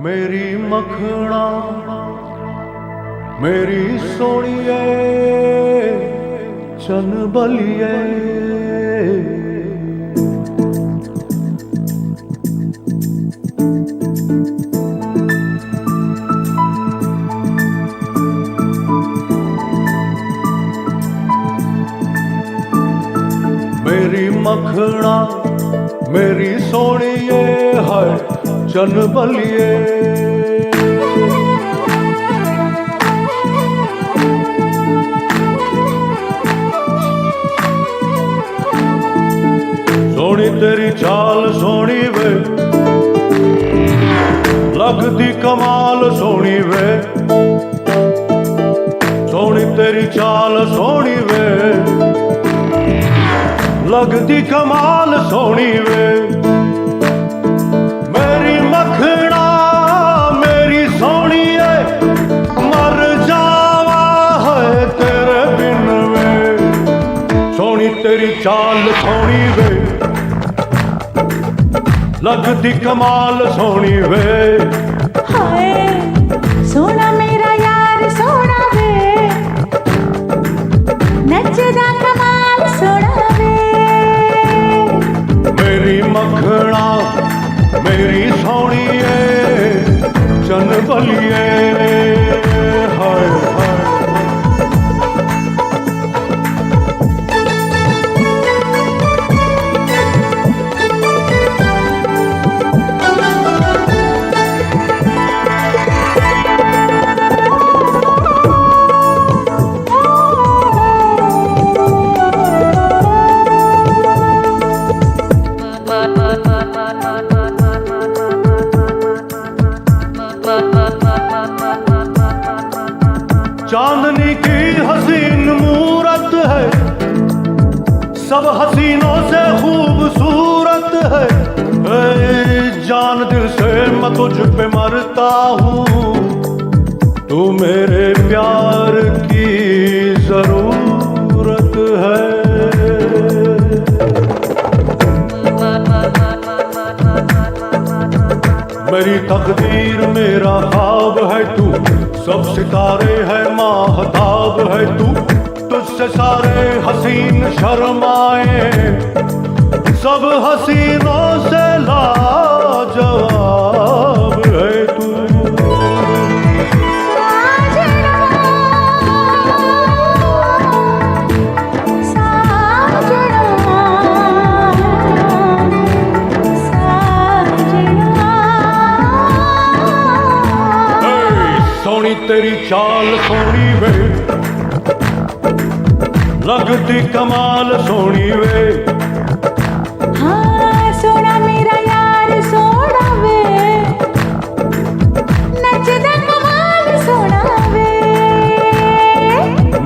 मेरी मखना मेरी सोनिए चन बलिए मेरी मखना मेरी सोनिए है चन बलिए सोनी तेरी चाल सोनी वे लगदी कमाल सोनी वे सोनी तेरी चाल सोनी वे लगदी कमाल सोनी वे मेरी मखना मेरी सोनी है मर जावा है तेरे बिन वे सोनी तेरी चाल सोनी वे लगदी कमाल सोनी वे हाय सोना मेरा यार सोना वे नचदा कमाल सोना वे मेरी मखना मेरी सोनिए चन बलिए हाय हाय चांदनी की हसीन मूरत है सब हसीनों से खूबसूरत है जान दिल से मैं तुझ पे मरता हूँ तू मेरे प्यार की जरूरत है मेरी तकदीर मेरा ख्वाब है तू सब सितारे है माहताब है तू तुझसे सारे हसीन शर्माए सब हसीनों से लाजवाब है तू सोनी तेरी चाल सोनी वे लगती कमाल सोनी वे हाँ सोना मेरा यार सोना वे नचदा कमाल सोना वे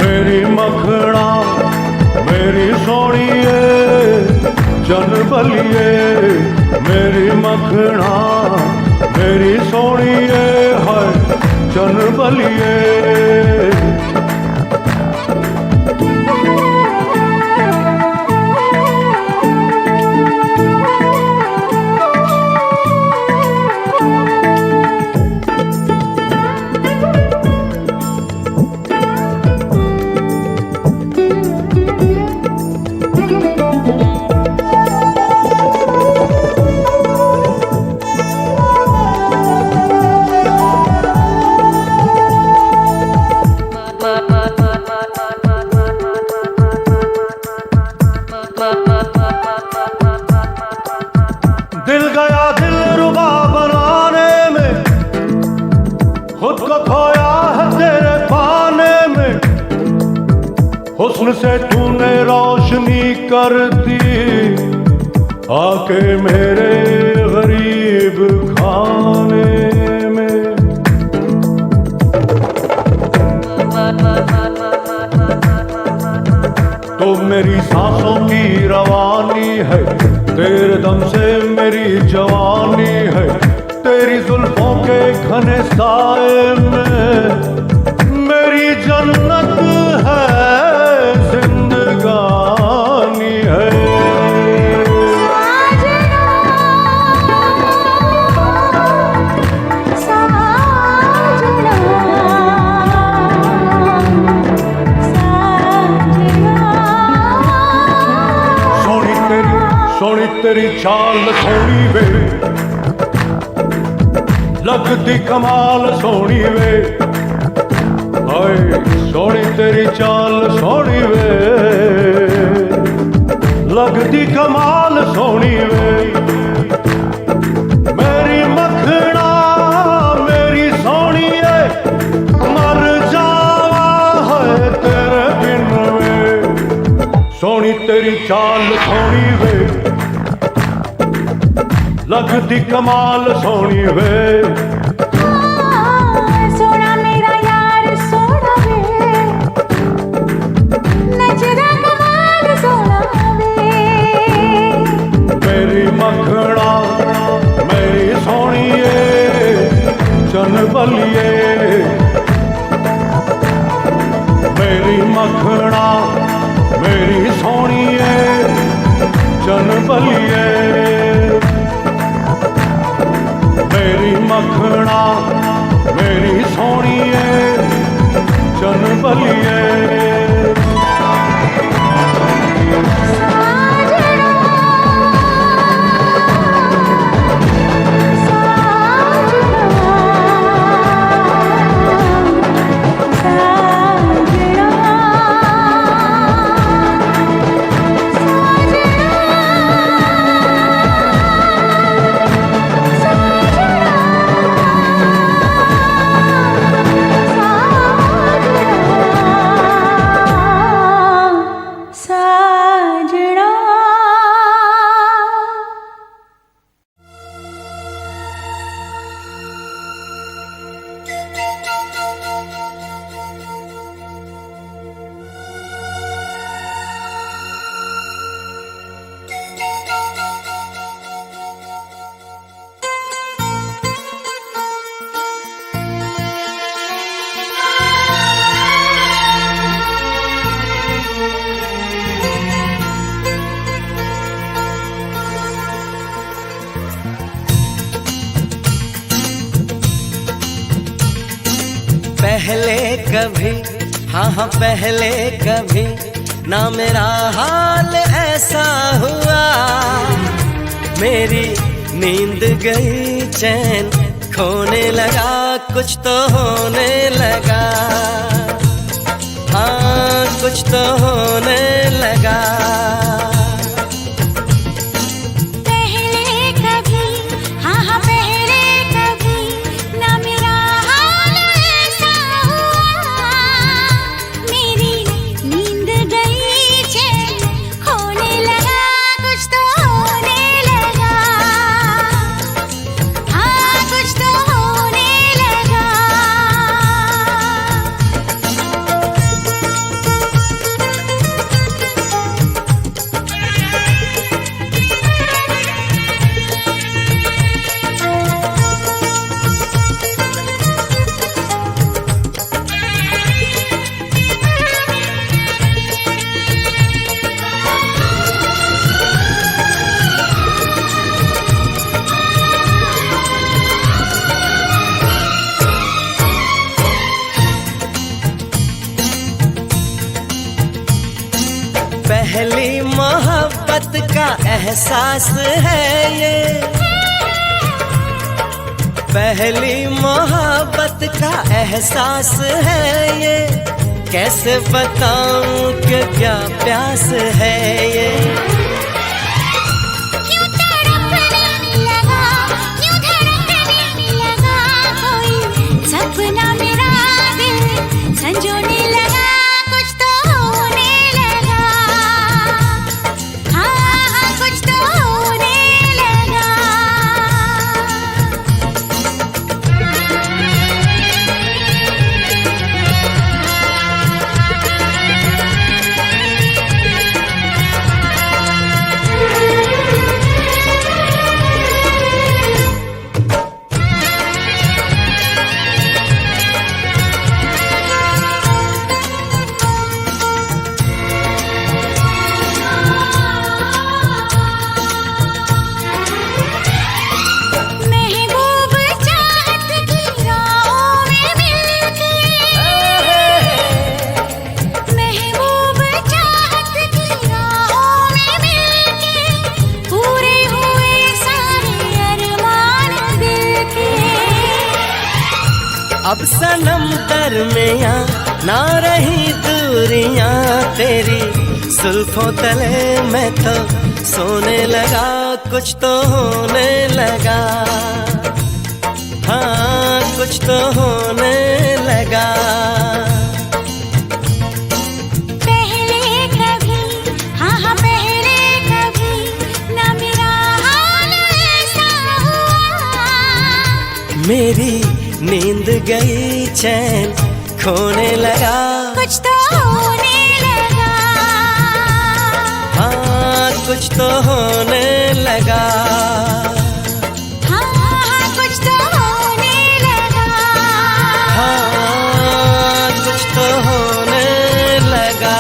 मेरी मखना मेरी सोनिए चन बलिए मेरी मखना मेरी सोनिए है चन बलिए दिल गया दिल रुबा बनाने में खुद को खोया है तेरे पाने में हुस्न से तूने रोशनी कर दी आके मेरे गरीब खाने में तो मेरी सांसों की रवानी है तेरे दम से मेरी जवानी है तेरी जुल्फों के घने साए में मेरी जन्नत है जिंदगानी है साजना तेरी चाल सोनी वे, लगदी कमाल सोनी वे, हाय सोनी तेरी चाल सोनी वे, लगदी कमाल सोनी वे। मेरी मखना मेरी सोनी है, मर जावा है तेरे बिन वे, सोनी तेरी चाल सोनी वे, लगदी कमाल सोनी वे। सोना मेरा यार सोना वे, नचदा कमाल सोना वे। मेरी मखना मेरी सोनिए चन बलिए, मेरी मखना मेरी सोनिए चन बलिए, मेरी मखना मेरी सोनिए चन बलिए। पहले कभी, हाँ हाँ पहले कभी ना मेरा हाल ऐसा हुआ, मेरी नींद गई चैन खोने लगा, कुछ तो होने लगा, हाँ कुछ तो होने लगा। पहली मोहब्बत का एहसास है ये, पहली मोहब्बत का एहसास है ये, कैसे बताऊं कि क्या प्यास है ये। क्यों तड़पने लगा, क्यों धड़कने लगा, कोई सपना मेरा दिल संजोने लगा, कुछ तो होने लगा, हाँ हाँ कुछ तो होने लगा। अब सनम दरमियाँ ना रही दूरियां तेरी जुल्फों तले मैं तो सोने लगा, कुछ तो होने लगा, हाँ कुछ तो होने लगा। पहले कभी, हाँ हाँ पहले कभी ना मेरा हाल ऐसा हुआ। मेरी नींद गई चैन खोने लगा, कुछ तो होने लगा, हाँ कुछ तो होने लगा, हाँ हाँ कुछ तो होने लगा, हाँ कुछ तो होने लगा,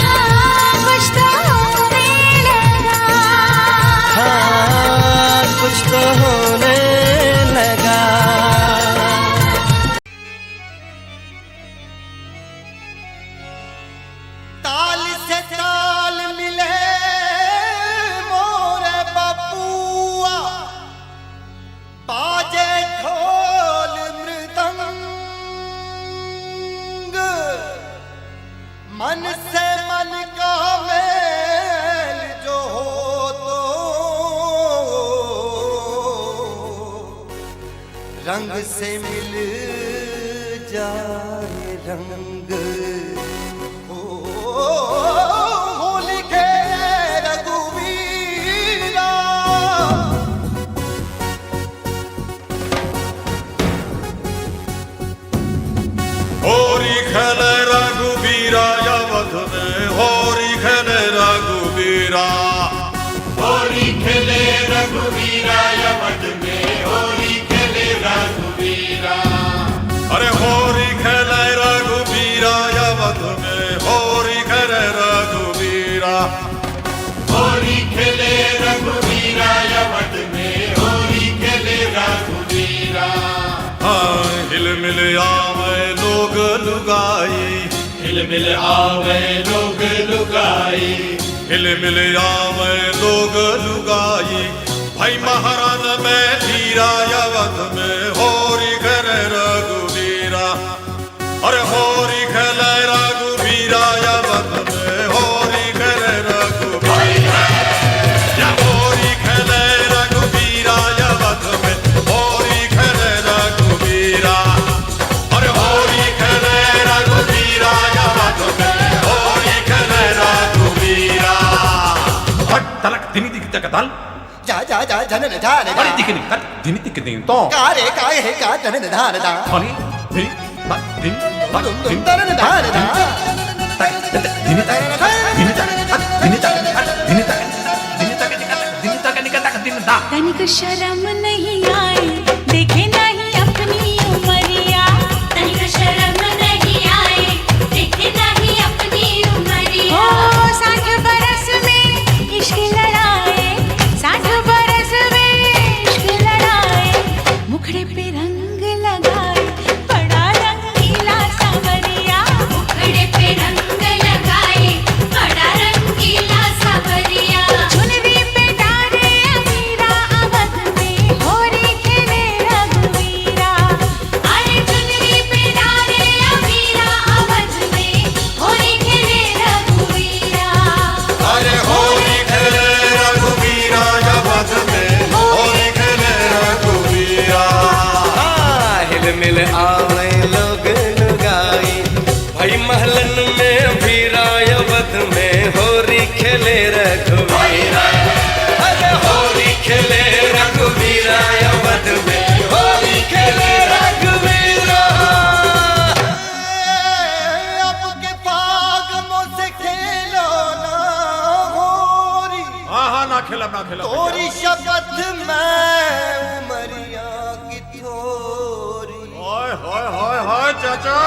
हाँ कुछ तो होने लगा, हाँ कुछ तो होने लगा। ताल से ताल मिले मोरे बबुआ, बाजे ढोल मृदंग, मन से मन का मेल जो हो तो रंग से मिल जाए रंग। होली के रघुवीरा, होरी खेले रघुबीरा अवध में, होरी खेले रघुबीरा, होली खेले रघुवीरा अवध में, होली खेले रघुवीरा। अरे होरी खेले रघुबीरा अवध में, होरी खेले रघुबीरा, होली खेले रघुवीरा अवध में, होली खेले रघुवीरा। हाँ हिल मिल आवे लोग लुगाई, हिल मिल आवे लोग लुगाई, हिल मिल आवे लोग लुगाई, भाई महाराज में धीरा अवध में, होरी खेले रघुबीरा, अरे होरी खेले रघुबीरा अवध में, होरी खेले रघुबीरा, या होरी खेले रघुबीरा अवध में, होरी खेले रघुबीरा, अरे होरी खेले रघुबीरा अवध में, होरी खेले रघुबीरा। हट तलक दिनी दिख तक दल जा जा जा जनन धान अरे दिखनी कर दिनी दिख दिन तो कारे काय है का जनन धान दा, खाली दिन दिन दुम दुम तरन धान दा, दिनी तक दिनी तक दिनी तक दिनी तक दिनी तक दिनी तक निकल तक दिन दा। तनिक शर्म नहीं आई, देखे नहीं अपनी उमरिया, तनिक शर्म नहीं आई, देखे नहीं अपनी उमरिया। ओ 60 बरस में इश्क लड़ाए, 60 बरस में इश्क लड़ाए, मुखड़े पे रंग लगाए, बड़ा रंगीला सांवरिया, मुखड़े पे रंग लगाए, बड़ा रंगीला सांवरिया। चुनरी पे डाले अमीरा अवध में, होरी खेले रघुवीरा, अरे चुनरी पे डाले अमीरा अवध में, होरी खेले रघुवीरा। अरे होरी खेले रघुबीरा अवध में, होरी खेले रघुबीरा। हाँ हिल मिल आवे लोग लुगाई, भाई महलन में भीरा अवध में, होरी खेले रघुवीरा, अरे होली खेले रघुवीरा अवध में, होली खेले रघुवीरा। अब के फाग मुझसे खेलो ना होरी, हाँ हाँ ना खिला ना खिला तोरी शपथ मैं उमरिया की थोरी। हाय हाय हाय हाय चाचा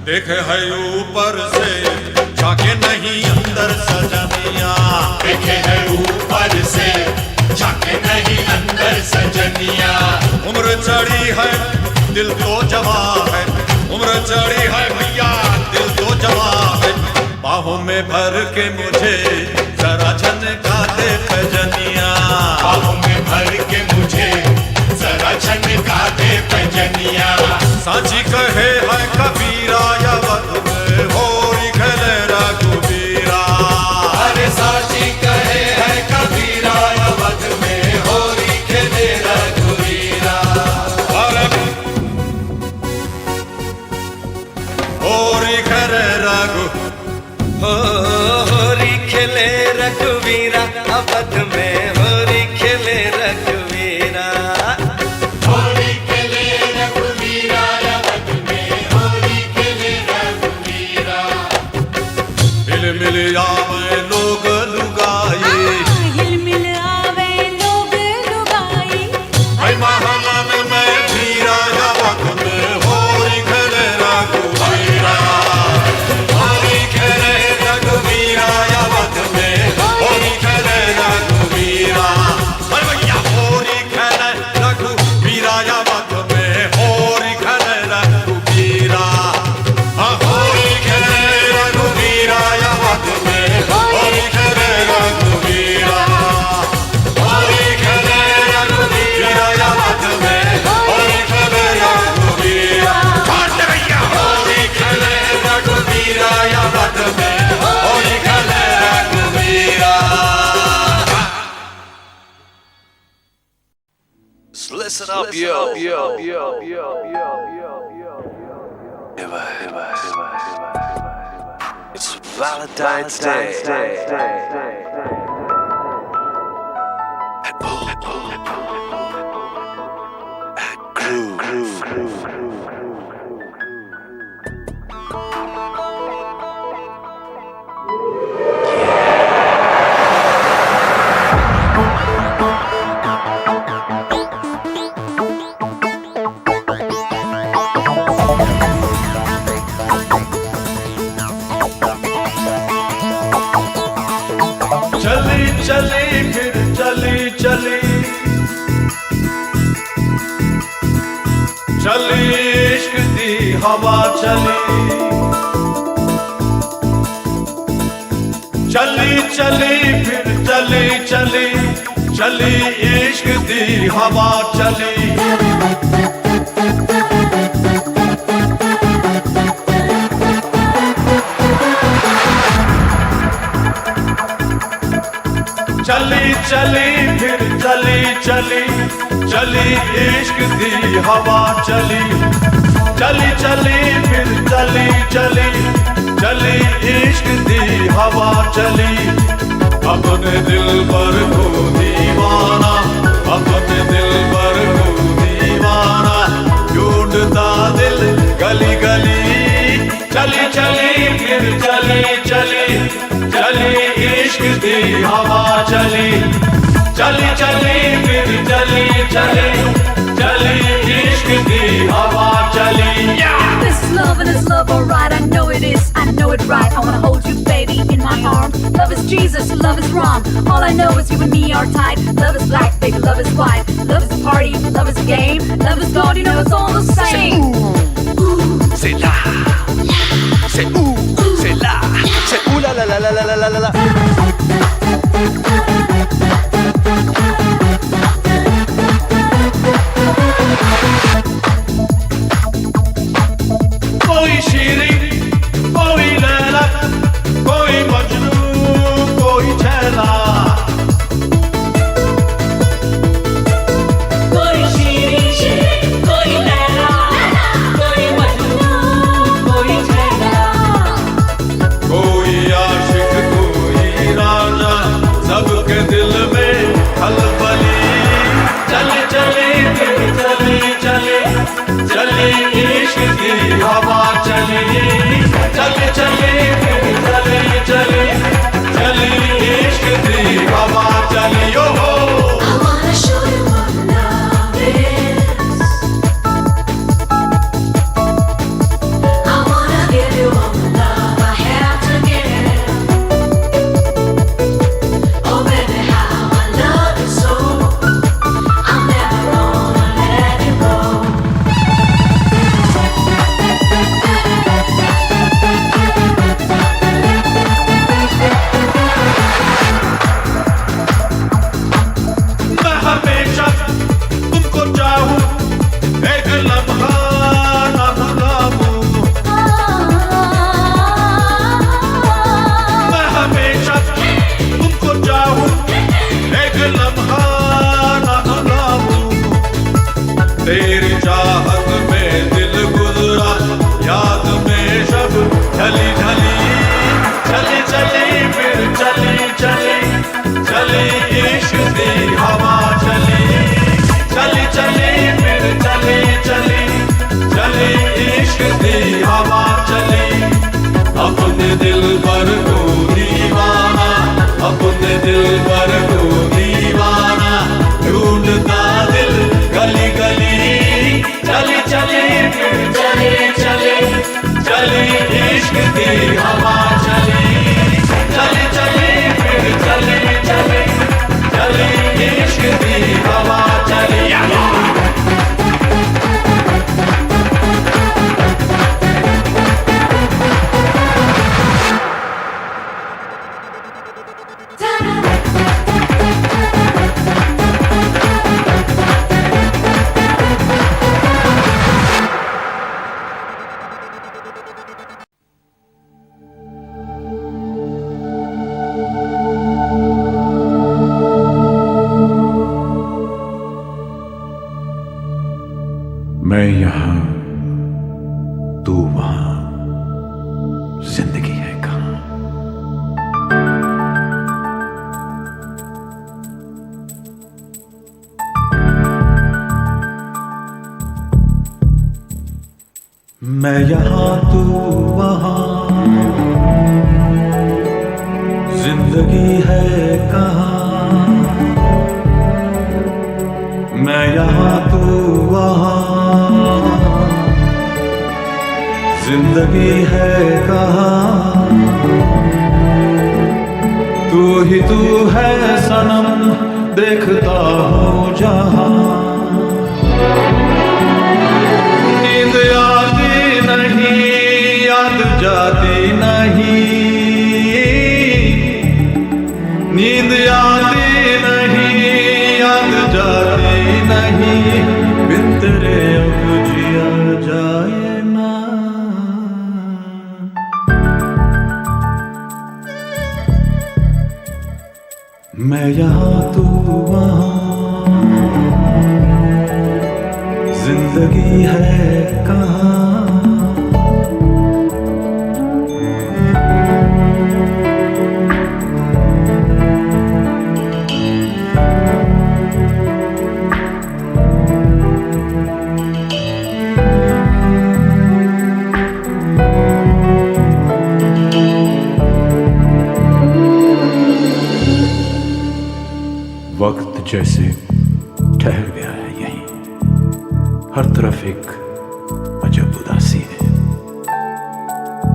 देखे है ऊपर से झाके नहीं अंदर सजनिया, देखे है ऊपर से झाके नहीं अंदर सजनिया। उम्र चढ़ी है दिल तो जवा है, उम्र चढ़ी है भैया दिल तो जवा है, बाहों में में भर के मुझे जरा झनका दे पैजनिया, ख्वाबों में भर के मुझे जरा झनका दे पैजनिया। साची कहे है कबीरा या वध में होरी खेले रघुबीरा। अरे साची कहे है कबीरा या वध में होरी खेले रघुवीरा। अरे होरी खेले रघु, होरी खेले रघुवीरा, अवध में होरी खेले रघुवीरा। होरी खेले रघुवीरा या वध में होरी खेले रघुवीरा। मिल मिल आवे लोग लुगाई, हिलमिल आवे लोग लुगाई। है महामन में धीरा या वध में होरी खेले रघुबीरा। होरी खेले रघुबीरा या वध में होरी खेले रघुबीरा। अरे भैया होरी खेले रघुबीरा या वध में होरी खेले रघुबीरा। हाँ होरी खेले रघुबीरा या वध में होरी खेले रघुबीरा। होरी खेले रघुबीरा या वध में होरी खेले रघुबीरा। काट दे भैया होरी खेले रघुबीरा या वध में होरी खेले रघुबीरा। Listen up, yo. It's Valentine's Day. चली चली फिर चली चली, चली इश्क दी हवा चली। चली चली फिर चली चली, चली इश्क दी हवा चली। चली चली फिर चली चली, चली इश्क दी हवा चली। चली चली फिर चली चली, चली इश्क दी हवा चली। अपने दिल पर को दीवाना, अपने दिल पर को दीवाना, ढूंढता दिल गली गली। चली चली फिर चली चली, चली इश्क दी हवा चली। चली चली फिर चली चली, चली इश्क दी हवा चली। This is love and it's love, alright. I know it is, I know it right. I wanna hold you, baby, in my arms. Love is Jesus, love is wrong. All I know is you and me are tight. Love is black, baby, love is white. Love is a party, love is a game. Love is God, you know it's all the same. C'est là, c'est où, c'est là, c'est où la la la la la la la la. कोई शीरी, कोई लैला, कोई मजनू, कोई छैला। कोई शीरी, कोई लैला, कोई मजनू, कोई छैला। कोई आशिक, कोई चली इश्क दी हवा चली चली चली फिर चली चली चली इश्क दी हवा चली अपने दिल पर को दीवाना अपने दिल पर को दीवाना ढूंढता दिल गली गली चली चली फिर चली चली चली इश्क दी हवा चली चली चली फिर चली चली चली इश्क दी हवा चली मैं यहाँ तू वहाँ जिंदगी है कहाँ मैं यहाँ तू वहाँ जिंदगी है कहाँ मैं यहाँ तू वहाँ जिंदगी है कहाँ तू है सनम देखता हूँ जहाँ नींद आती नहीं याद जाती नहीं नींद आती नहीं याद जाती नहीं बिन तेरे अब जिया जाए ना मैं यहाँ तू वहाँ जिंदगी है कहाँ वक्त जैसे ठहर गया है यहीं हर तरफ एक अजब उदासी है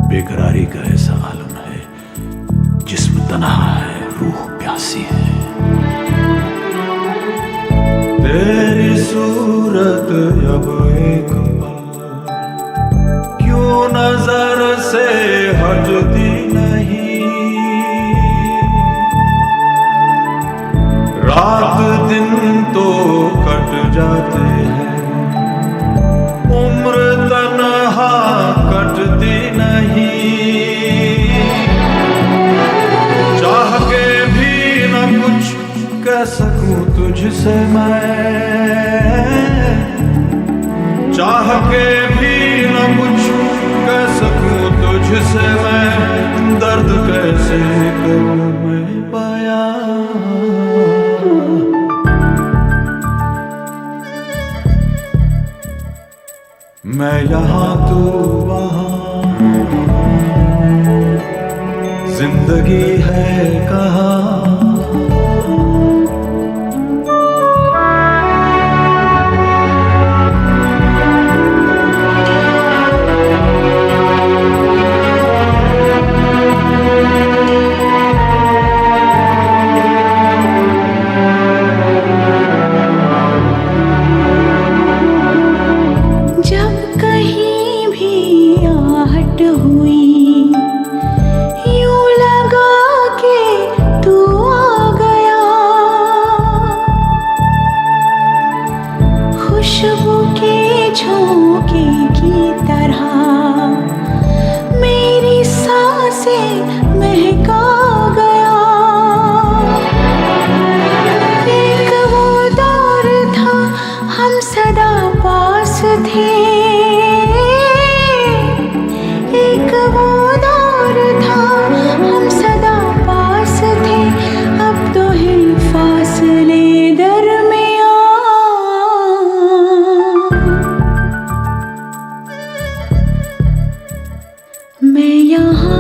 बेकरारी का ऐसा आलम है जिस्म तन्हा है रूह प्यासी है तेरी सूरत अब एक पल क्यों नजर से हटती नहीं रात दिन तो कट जाते हैं उम्र तन्हा कटती नहीं चाह के भी न कुछ कह सकूं तुझसे मैं चाह के भी न कुछ कह सकूं तुझसे मैं दर्द कैसे करूं मैं बयां मैं यहाँ तू वहाँ जिंदगी है कहाँ खुशबू के झोंके की तरह मेरी सांसें महका गया। एक वो दौर था हम सदा पास थे, एक वो दौर था हम सदा पास थे, अब तो है मैं यहाँ